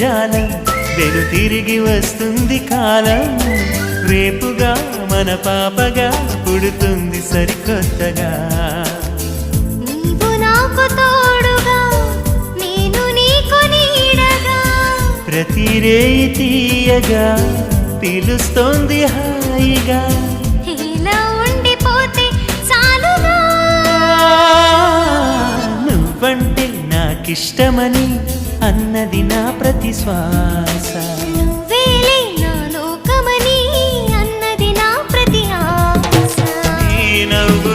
జాలం వెను తిరిగి వస్తుంది కాలం రేపుగా మన పాపగా పుడుతుంది సరికొత్తగా నీవు నాకు తోడుగా నేను నీకు నీడగా ప్రతి రేయి తీయగా పిలుస్తోంది హాయిగా ఇలా ఉండిపోతే చాలుగా నువ్వంటే నాకిష్టమని అన్నది నా ప్రతి శ్వాస నువ్వేలే నా లోకమని అన్నది నా ప్రతి ఆశ నీ నవ్వు